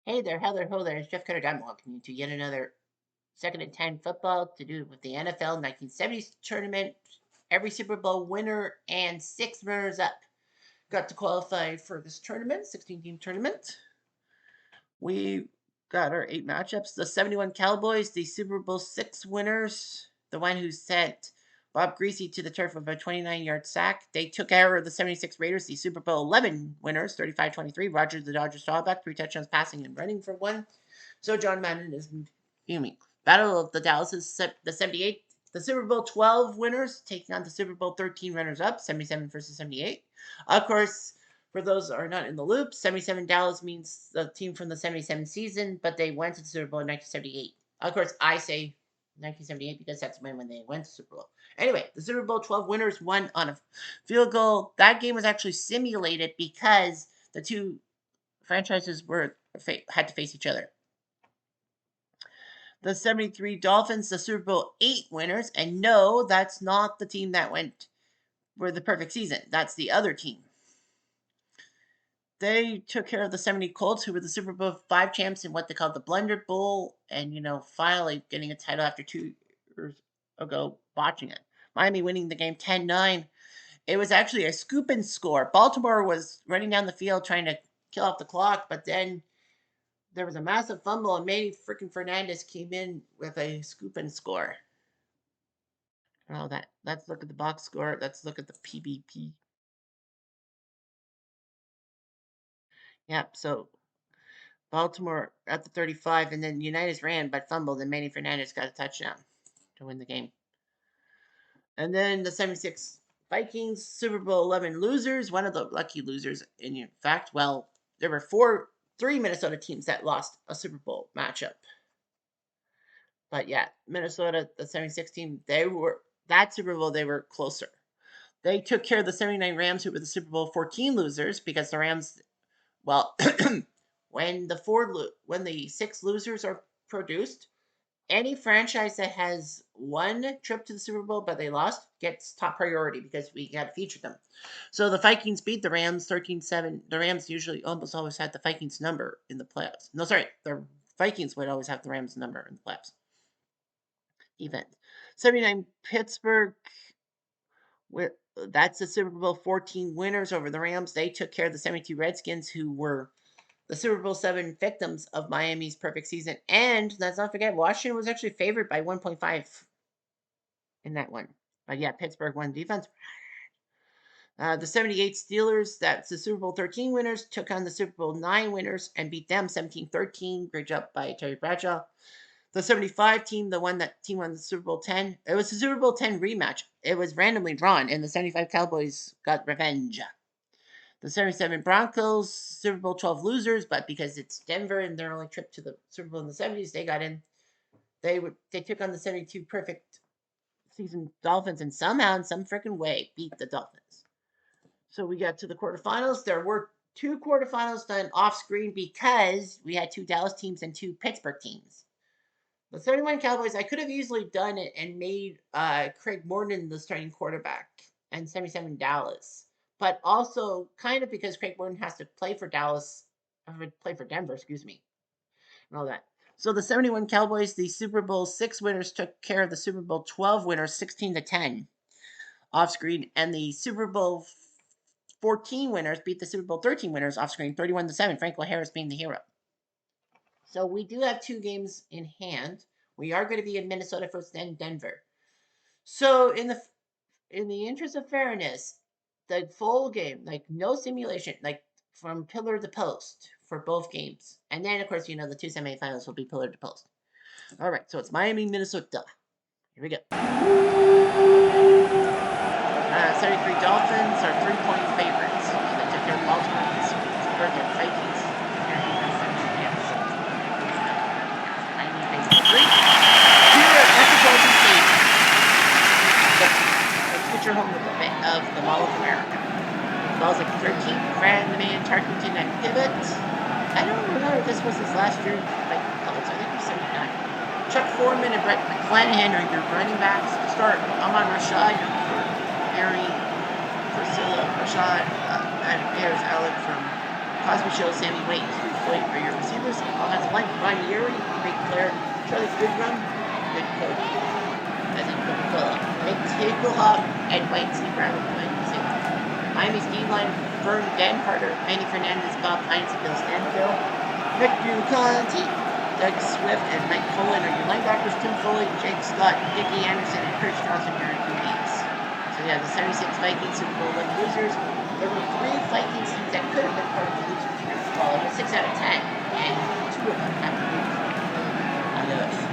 Hey there, Heather, ho there, it's Jeff Cutter. I'm welcoming you to yet another second and 10 football to do with the NFL 1970s tournament. Every Super Bowl winner and 6 runners up got to qualify for this tournament, 16-team tournament. We got our 8 matchups. The 71 Cowboys, the Super Bowl 6 winners, the one who sent Bob Greasy to the turf with a 29-yard sack. They took care of the 76 Raiders, the Super Bowl 11 winners, 35-23. Rogers, the Dodgers, drawback, 3 touchdowns passing and running for one. So John Madden is fuming. Battle of the Dallas is the 78. The Super Bowl 12 winners taking on the Super Bowl 13 runners-up, 77 versus 78. Of course, for those that are not in the loop, 77 Dallas means the team from the 77 season, but they went to the Super Bowl in 1978. Of course, I say 1978 because that's when they went to the Super Bowl. Anyway, the Super Bowl 12 winners won on a field goal. That game was actually simulated because the two franchises had to face each other. The 73 Dolphins, the Super Bowl 8 winners, and no, that's not the team that went for the perfect season. That's the other team. They took care of the 70 Colts, who were the Super Bowl 5 champs in what they called the Blunder Bowl, and, finally getting a title after 2 years ago botching it. Miami winning the game 10-9. It was actually a scoop and score. Baltimore was running down the field trying to kill off the clock, but then there was a massive fumble, and Manny freaking Fernandez came in with a scoop and score. Oh, that. Let's look at the box score. Let's look at the PBP. Yep, so Baltimore at the 35, and then Unitas ran but fumbled, and Manny Fernandez got a touchdown to win the game. And then the 76 Vikings, Super Bowl 11 losers, one of the lucky losers. In fact, well, there were 3 Minnesota teams that lost a Super Bowl matchup. But yeah, Minnesota, the 76 team, that Super Bowl, they were closer. They took care of the 79 Rams, who were the Super Bowl 14 losers, because the Rams, well, when the 6 losers are produced, any franchise that has one trip to the Super Bowl but they lost gets top priority because we got to feature them. So the Vikings beat the Rams 13-7. The Rams usually almost always had the Vikings number in the playoffs. No, sorry, the Vikings would always have the Rams number in the playoffs. Event 79 Pittsburgh. That's the Super Bowl 14 winners over the Rams. They took care of the 72 Redskins, who were the Super Bowl 7 victims of Miami's perfect season. And let's not forget, Washington was actually favored by 1.5 in that one. But yeah, Pittsburgh won defense. The 78 Steelers, that's the Super Bowl 13 winners, took on the Super Bowl 9 winners and beat them 17-13. Great job by Terry Bradshaw. The 75 team, team won the Super Bowl 10. It was the Super Bowl 10 rematch. It was randomly drawn, and the 75 Cowboys got revenge. The 77 Broncos, Super Bowl 12 losers, but because it's Denver and their only trip to the Super Bowl in the 70s, they got in. They took on the 72 perfect season Dolphins, and somehow, in some freaking way, beat the Dolphins. So we got to the quarterfinals. There were 2 quarterfinals done off screen because we had 2 Dallas teams and 2 Pittsburgh teams. The 31 Cowboys, I could have easily done it and made Craig Morton the starting quarterback, and 77 Dallas. But also kind of because Craig Morton has to play for Denver, and all that. So the 71 Cowboys, the Super Bowl 6 winners, took care of the Super Bowl 12 winners 16-10 off screen, and the Super Bowl 14 winners beat the Super Bowl 13 winners off screen 31-7. Franco Harris being the hero. So we do have 2 games in hand. We are going to be in Minnesota first, then Denver. So in the interest of fairness, the full game, like no simulation, like from pillar to post for both games. And then, of course, the 2 semifinals will be pillar to post. All right, so it's Miami, Minnesota. Here we go. 73 Dolphins are 3-point favorites. They took care of Baltimore. Perfect. Vikings. Picture home of the Mall of America. Ball's like 13. Friend, the man, Tarkington at pivot. I don't remember if this was his last year. I think it was 79. Chuck Foreman and Brett McClanahan are your running backs. Start Amon Rashad for Harry, Priscilla Rashad, and Ayers Allen from Cosby Show, Sammy Waite, Hugh Floyd are your receivers. Offensive line, Ron Yeary, big player, Charlie Goodrum, good coach, as in Coca-Cola. Big Ticklehoff, Ed White, Steve Brown, Miami's D-line, Vern Danharder, Manny Fernandez, Bob Hines, and Bill Stanfield. Nick Bucanti, Doug Swift, and Mike Cohen are your linebackers. Tim Foley, Jake Scott, Dickie Anderson, and Chris Johnson are your DBs. So yeah, the 76 Vikings Super Bowl 11 losers. There were 3 Vikings teams that could have been part of the losers group. Well, it was 6 out of 10, and 2 of them have to lose. I love it.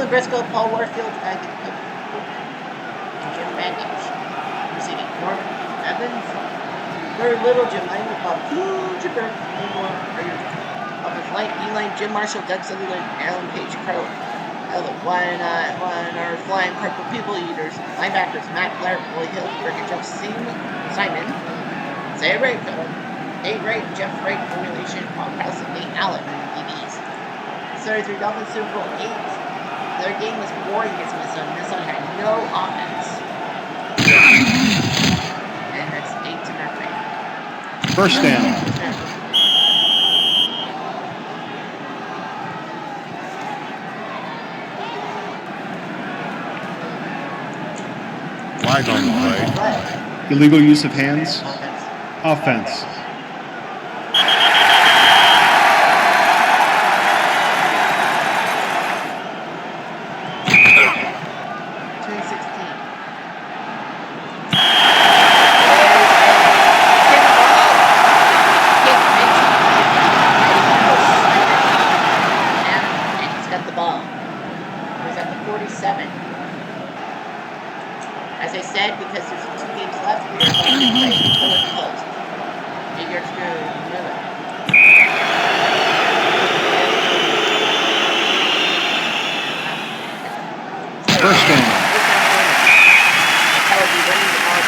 Briscoe, Paul Warfield, and Jim Bandage. Receiving Norman Evans, very little Jim Lang, Bob Kujiber, and more. Offensive line, E-line, Jim Marshall, Doug Sutherland, Alan Page, Carl. One are flying purple people eaters. Linebackers, Matt Blair, Roy Hill, Rick and Jeff Simon, Zay Rayfield, Nate Wright, Jeff Wright, Formulation, Paul Carlson, Nate Allen, DBs. 33 Dolphins, Super Bowl 8. Their game was boring against Minnesota. Minnesota had no offense. And that's 8-0. First down. Flag on the play. Illegal use of hands. Offense. As I said, because there's 2 games left, we are going to play until it's closed. Maybe you're going to know it. First down. That would be running the ball.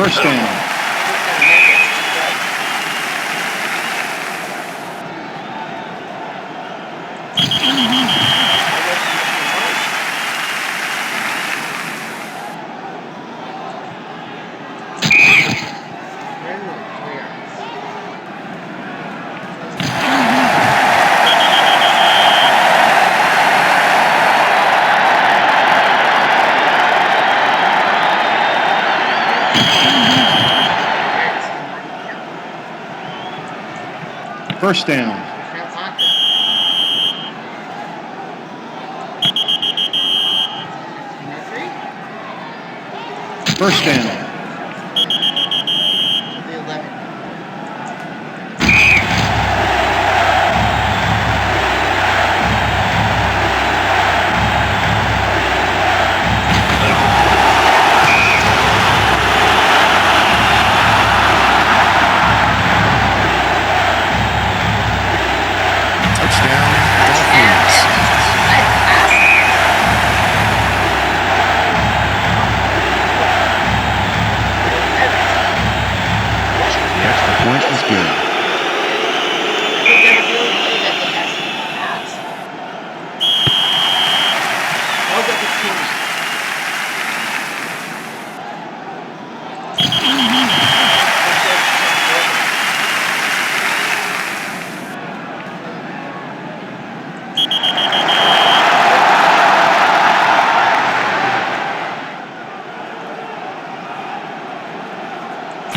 First down. First down. First down.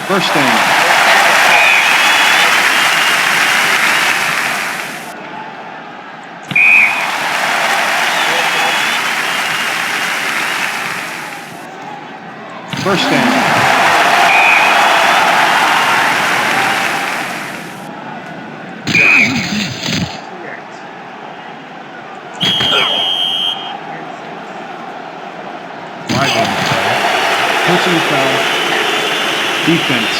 First down. First down. Flag on the play. Personal foul. Defense.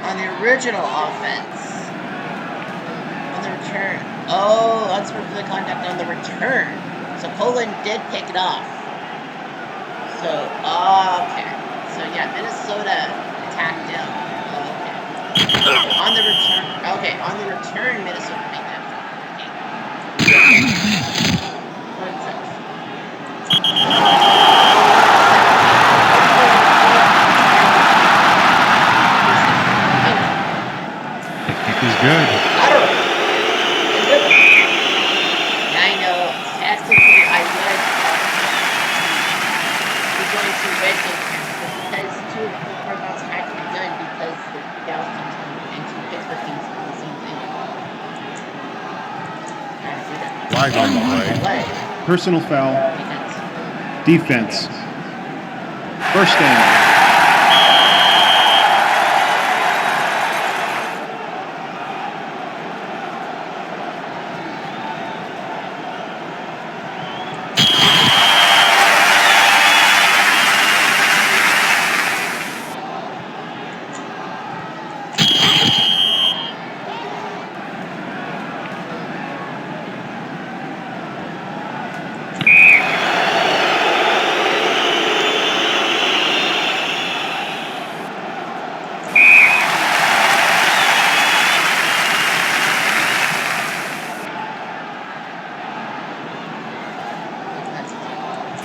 On the original offense. On the return. Oh, unsupported contact on the return. So Poland did pick it off. So, okay. So, yeah, Minnesota attacked him. Okay. On the return. Okay, on the return, Minnesota made that foul. Okay. 1 second. The kick is good. I know, technically I would be going to Redskins because 2 of the programs had to be done because the Dallas teams and 2 Pittsburgh teams do the same thing. Flag on the play. Personal foul. Defense. First down.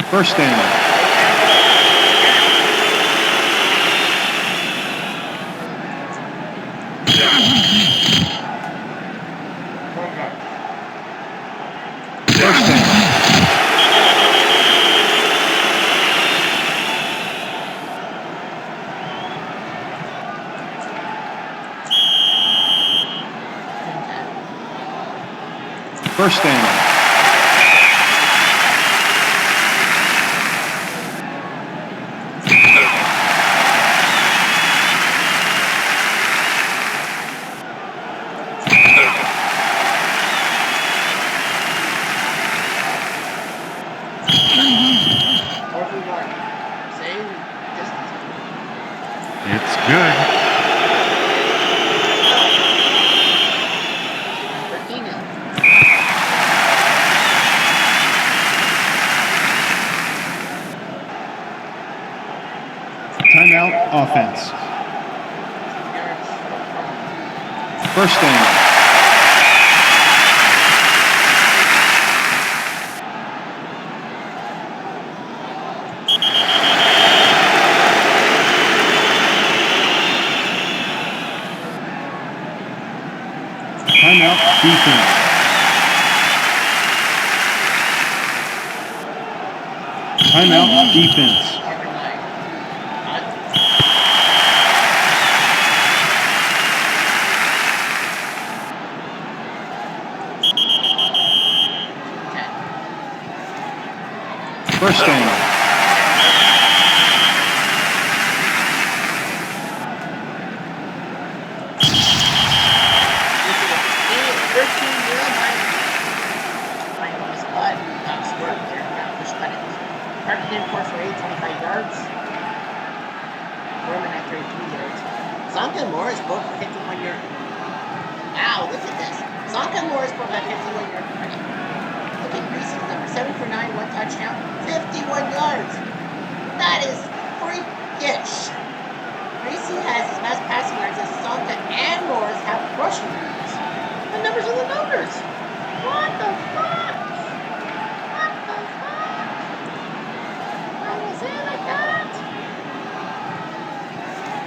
First down. First down. First down. It's good. Timeout offense. First down. Timeout defense. Timeout defense. First down. Parked in for 25 yards. Roman at 33 yards. Zonka and Morris both for 51 yards. Wow, look at this. Zonka and Morris both had 51 yards. Look at Reese's number. 7 for 9, 1 touchdown, 51 yards. That is freakish. Reese has his best passing yards as Zonka and Morris have rushing yards. The numbers are the numbers. What the fuck?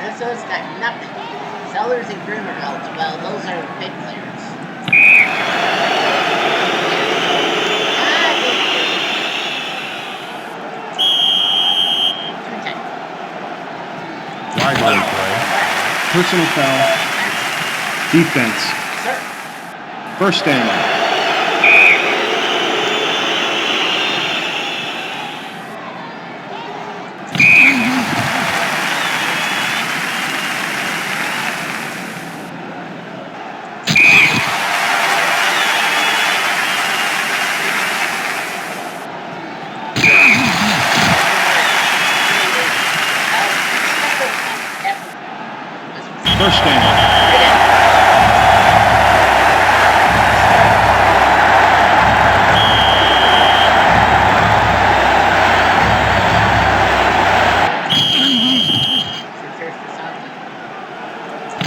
Minnesota's got nothing. Sellers and Grimm are out. Well, those are big players. Wide line play. Personal foul. Defense. Sir. First down. First down.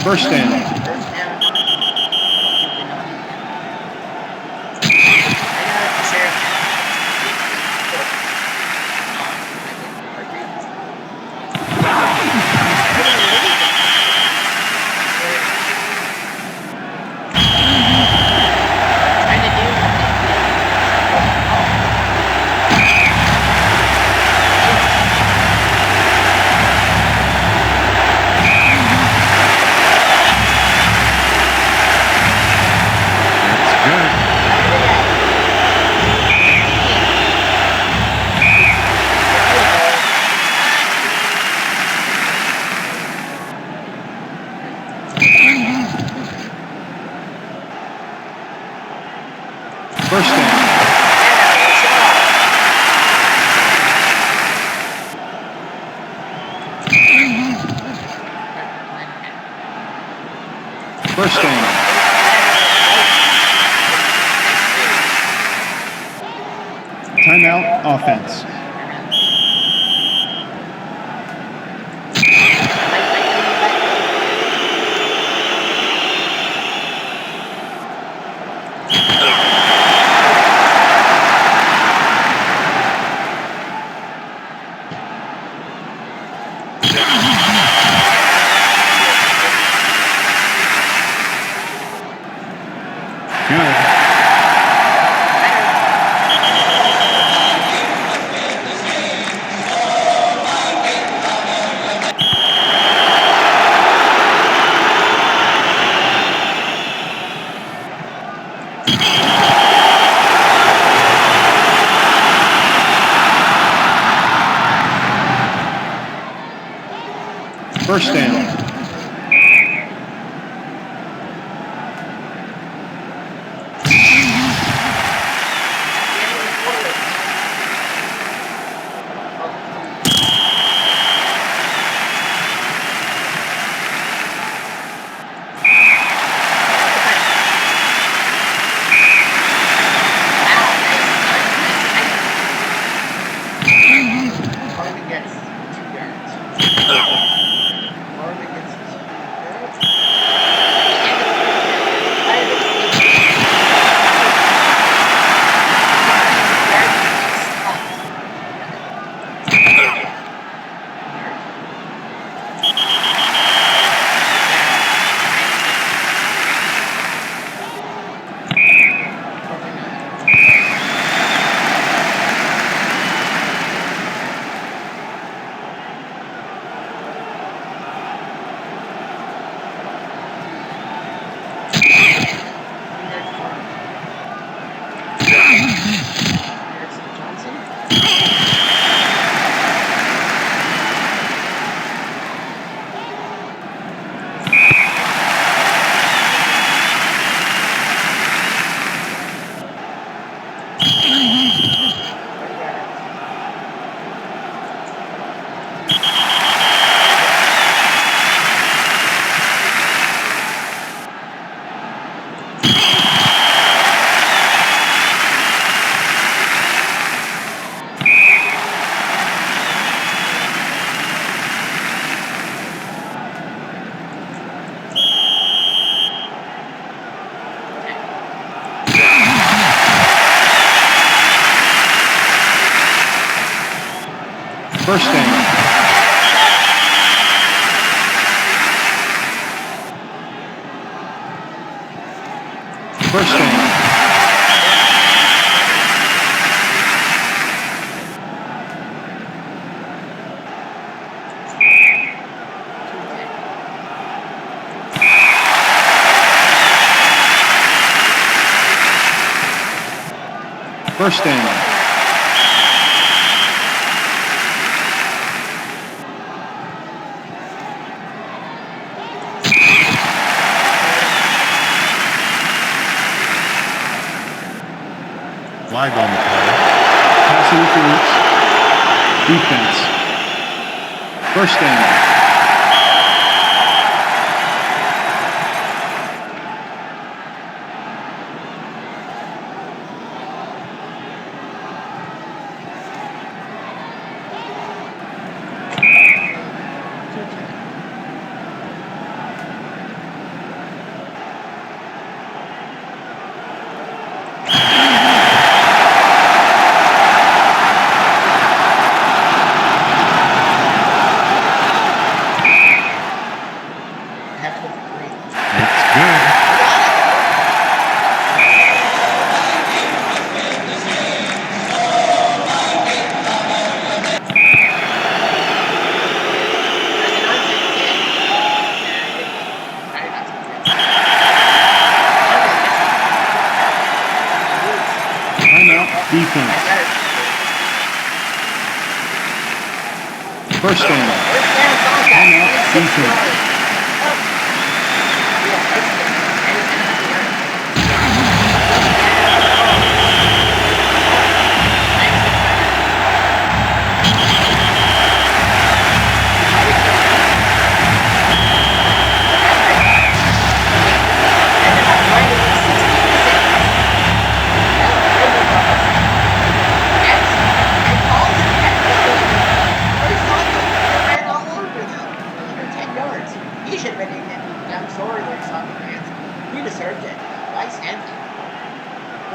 First down. First down. First down. First down. Timeout, offense. First down. First down. First down. First down. Flag on the play. Pass interference. Defense. First down. Defense. First down. Timeout. Defense.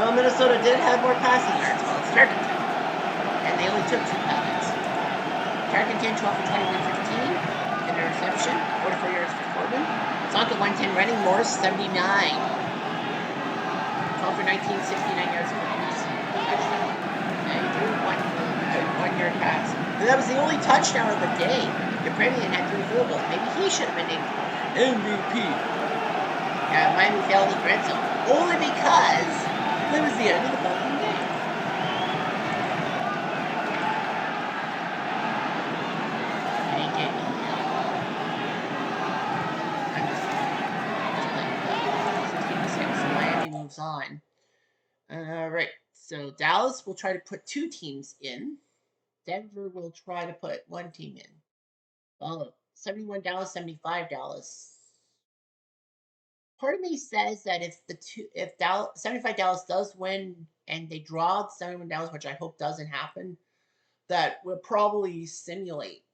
Well, Minnesota did have more passing yards. Well, it's Turkington. And they only took 2 penalties. Turkington 12 for 21, 15. Interception, 44 yards for Corbin. Zonka 110 running. Morris 79. 12 for 19, 69 yards for Reese. Touchdown. And he threw one yard pass. And that was the only touchdown of the day. Depremian had 3 field goals. Maybe he should have been named MVP. Miami failed in red zone. Only because it was the end of the fucking game. Ain't getting it. I'm just playing 16-6. Miami moves on. Alright. So Dallas will try to put 2 teams in. Denver will try to put 1 team in. Well, 71 Dallas, 75 Dallas. Part of me says that if 75 Dallas does win and they draw 71 Dallas, which I hope doesn't happen, that we'll probably simulate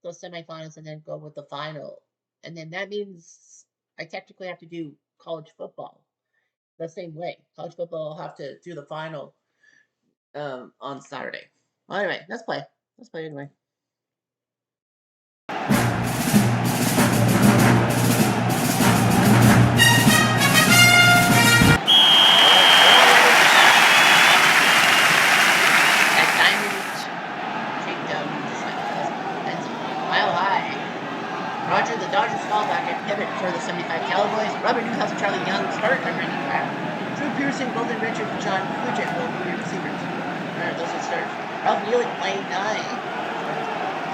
the semifinals and then go with the final. And then that means I technically have to do college football the same way. College football will have to do the final on Saturday. Well, anyway, let's play. Let's play anyway. Roger, the Dodgers fallback and pivot for the 75 Cowboys. Robert Newhouse, Charlie Young start at running back. Drew Pearson, Golden Richard, John Kujit will be your receivers. Alright, those are starts. Ralph Neely playing 9.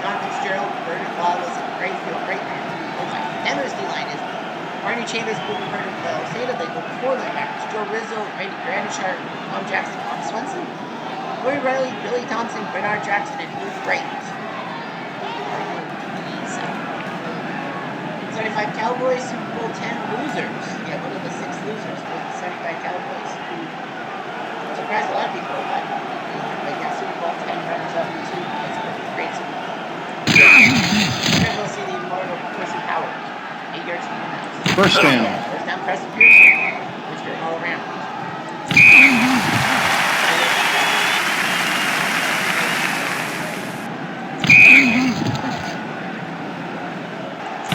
John Fitzgerald, Bernard Wallace, and Grayfield, great man. Oh my. Denver's D-line is Barney Chambers, Booby Bernard, Santa, they go before the backers. Joe Rizzo, Randy Granishar, Tom Jackson, Tom Swenson, Roy Riley, Billy Thompson, Bernard Jackson, and Luke Wright. 75 Cowboys, Super Bowl 10 losers. Yeah, one of the 6 losers was the 75 Cowboys, who surprised a lot of people, but yeah, Super Bowl 10 runners up to it's a great Super Bowl. We're going to go see the immortal Percy Howard. 8 yards from the mouse. First down. First down, Preston Pearson. Mr. All Around.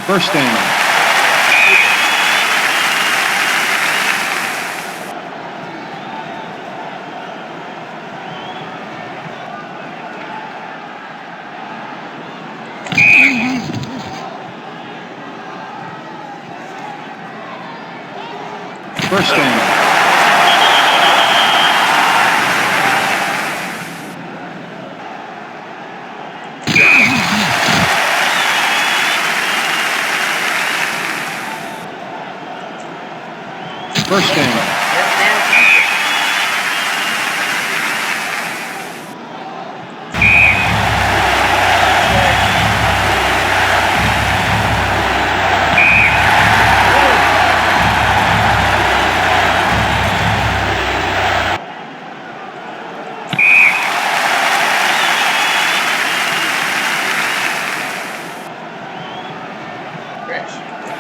First down. First down. First down.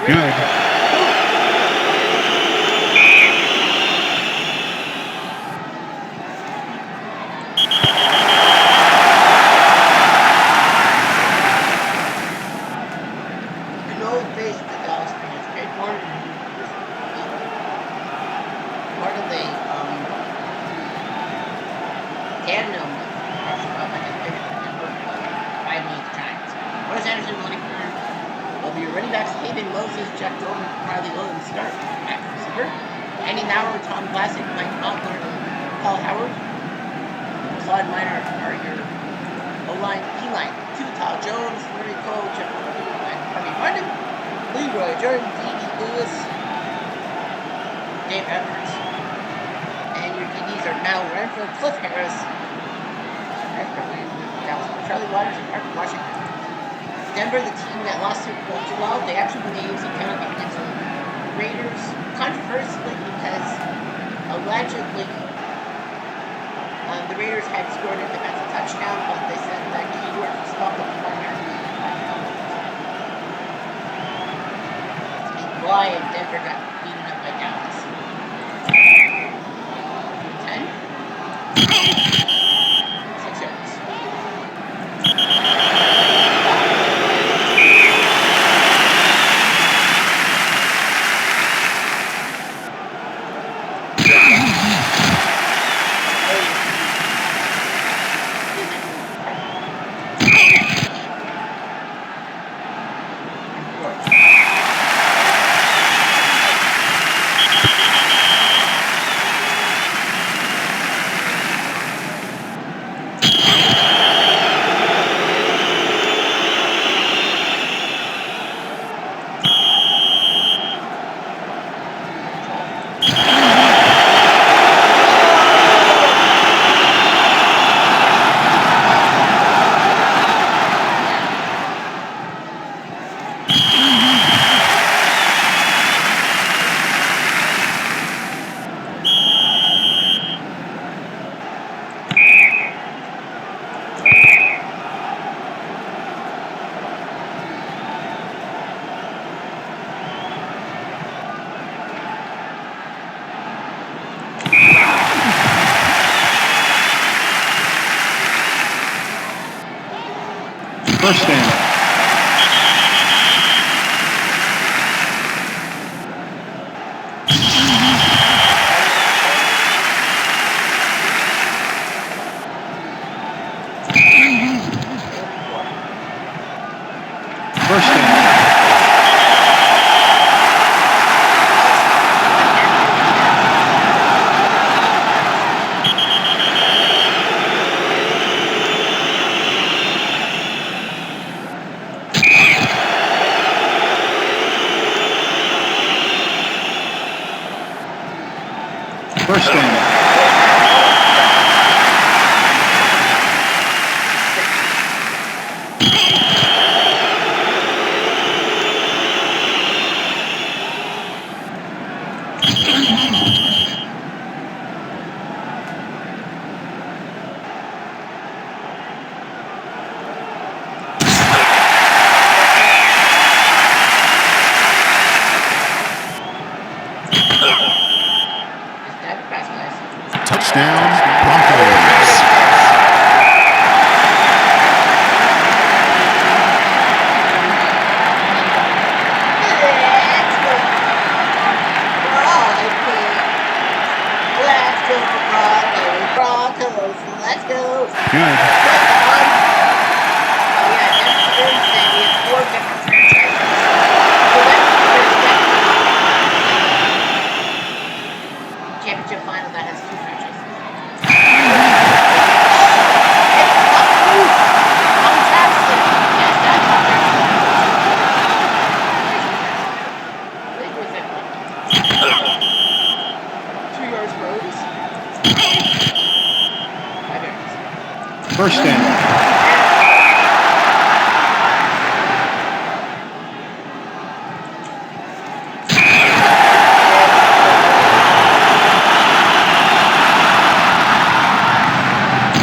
Good. Claude Minor are your O-line, P-line. Tutal Jones, Larry Cole, Jeff Murphy, and Harvey Martin. Leroy Jordan, D.D. Lewis, Dave Edwards. And your DBs are Mal Renfro, Cliff Harris, Charlie Waters, and Mark Washington. Denver, the team that lost to well, they actually won the AFC title against the Raiders, controversially because allegedly the Raiders had scored a defensive touchdown, but they said that keyword was fucked up by why and Denver got beaten up by Dallas. 10. 6 yards. First down. First down. First down. Touchdown, Broncos. Let's go. Good. Championship final that has 2 franchises. First down.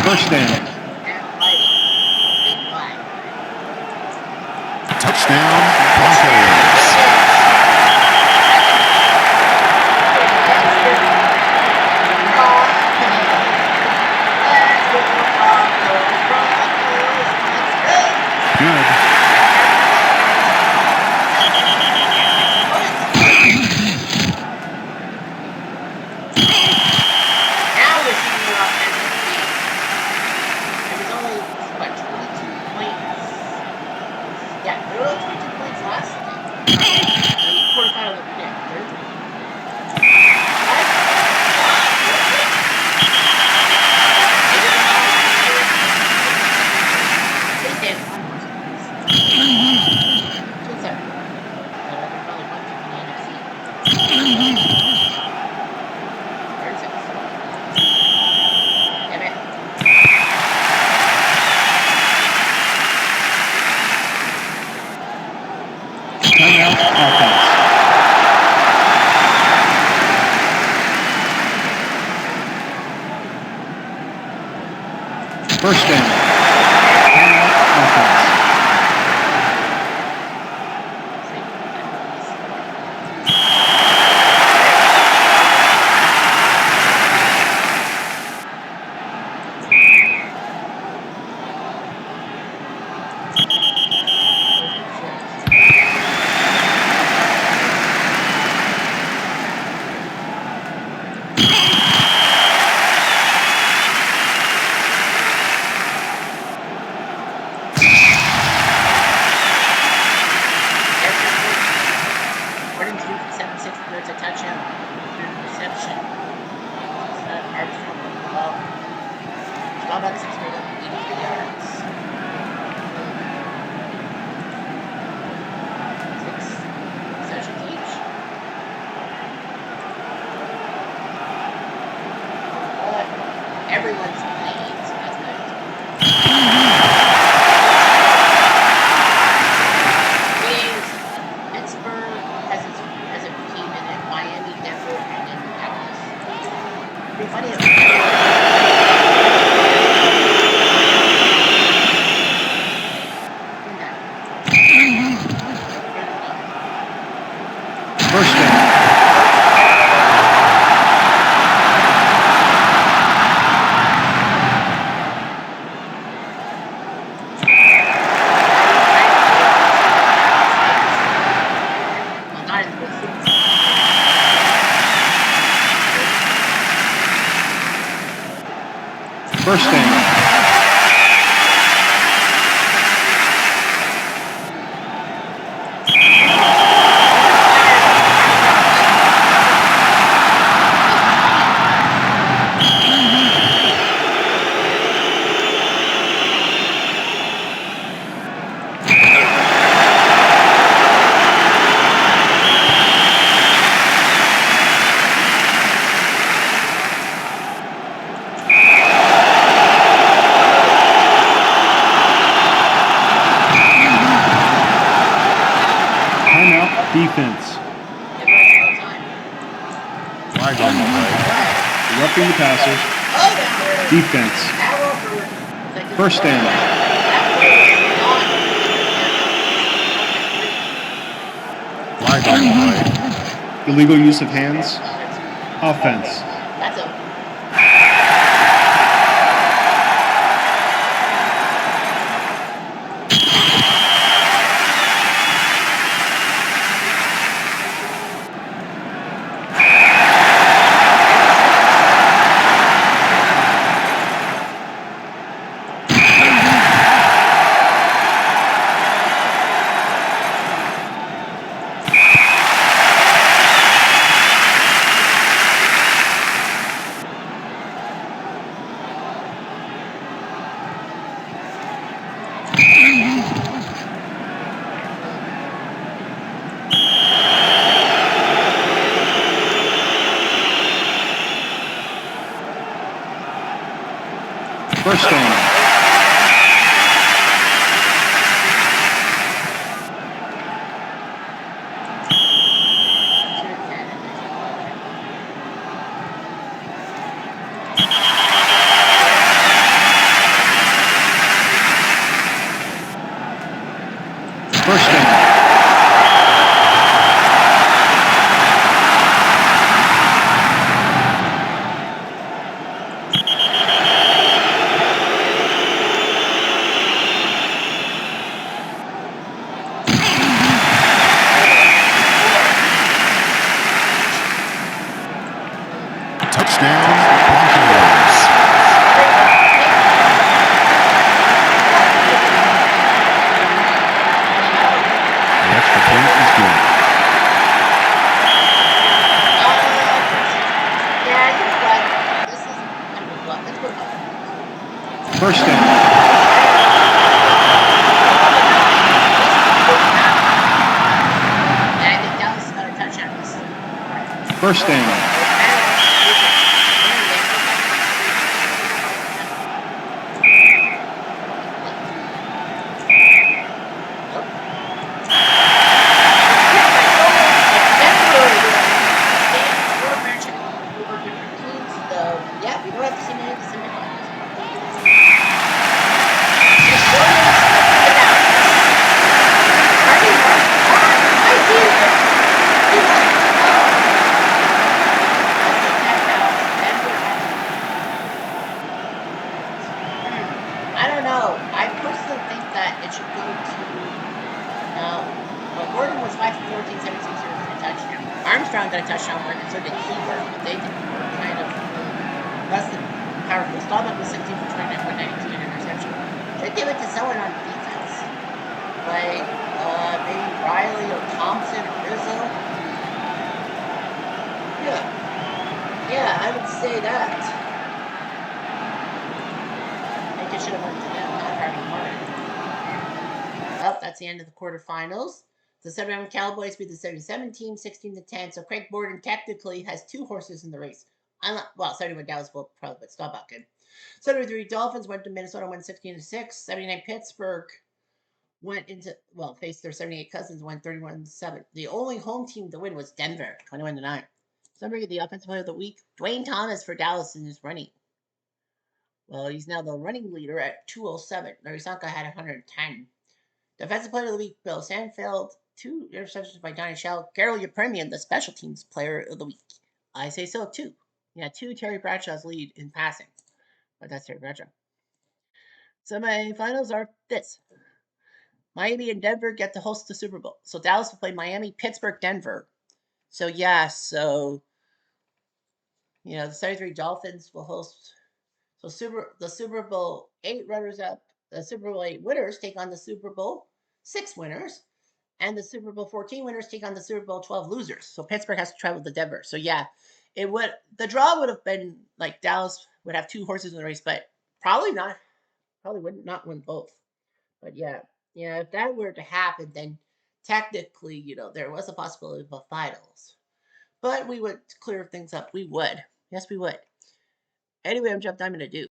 First down. Touchdown, Broncos. Good. Now we're seeing the offensive game. There was only, what, 22 points? Yeah, there were only 22 points last game. The quarterfinal of the game. Offense. First down. Timeout. Offense. Gordon threw for 76 yards, a touchdown, interception. Armstrong with the ball. Ball back 6 for 83 yards. 6 possessions each. But everyone's playing, so that's good. Games. Pittsburgh has a team in it. Miami, Denver, and then Dallas. Pretty funny. First down. Well, not in this. First down. Timeout. Defense. Flag on the play. Roughing the passer. Defense. First down. Flag on the play. Illegal use of hands. Offense. That's a First down. First down. Touchdown, Broncos. The extra point is good. yeah, I think that this is kind of a bluff. Let's go with First down. and I think Dallas got a touchdown this. First down. Gordon was 5 for 14, 76 yards and a touchdown. Armstrong got a touchdown run, and so did Keeper, but they were kind of less than powerful. Staubach was 16 for 29 for 92 and interception. Should give it to someone on defense, like maybe Riley or Thompson or Rizzo. Yeah, I would say that. I think it should have went to them, not Harvey Martin. Well, that's the end of the quarterfinals. The 7 Cowboys beat the 77 team 16-10. So Craig Borden technically has 2 horses in the race. Well, 71 Dallas will probably, but Staubach did. 73 Dolphins went to Minnesota, won 16-6. 79 Pittsburgh went into, faced their 78 Cousins, won 31-7. The only home team to win was Denver, 21-9. Somebody the offensive player of the week, Dwayne Thomas for Dallas in his running. Well, he's now the running leader at 207. Larry Sanka had 110. Defensive player of the week, Bill Sandfeld. 2 interceptions by Donnie Shell. Carol Yepremian, the special teams player of the week. I say so too. Yeah, 2 Terry Bradshaw's lead in passing. But that's Terry Bradshaw. Semifinals are this. Miami and Denver get to host the Super Bowl. So Dallas will play Miami, Pittsburgh, Denver. So the 73 Dolphins will host. So the Super Bowl 8 runners-up, the Super Bowl 8 winners take on the Super Bowl 6 winners, and the Super Bowl 14 winners take on the Super Bowl 12 losers. So Pittsburgh has to travel to Denver. So the draw would have been like Dallas would have 2 horses in the race, but probably would not win both. But if that were to happen, then technically, there was a possibility of a finals. But we would clear things up. We would. Yes, we would. Anyway, I'm Jeff Diamond to do.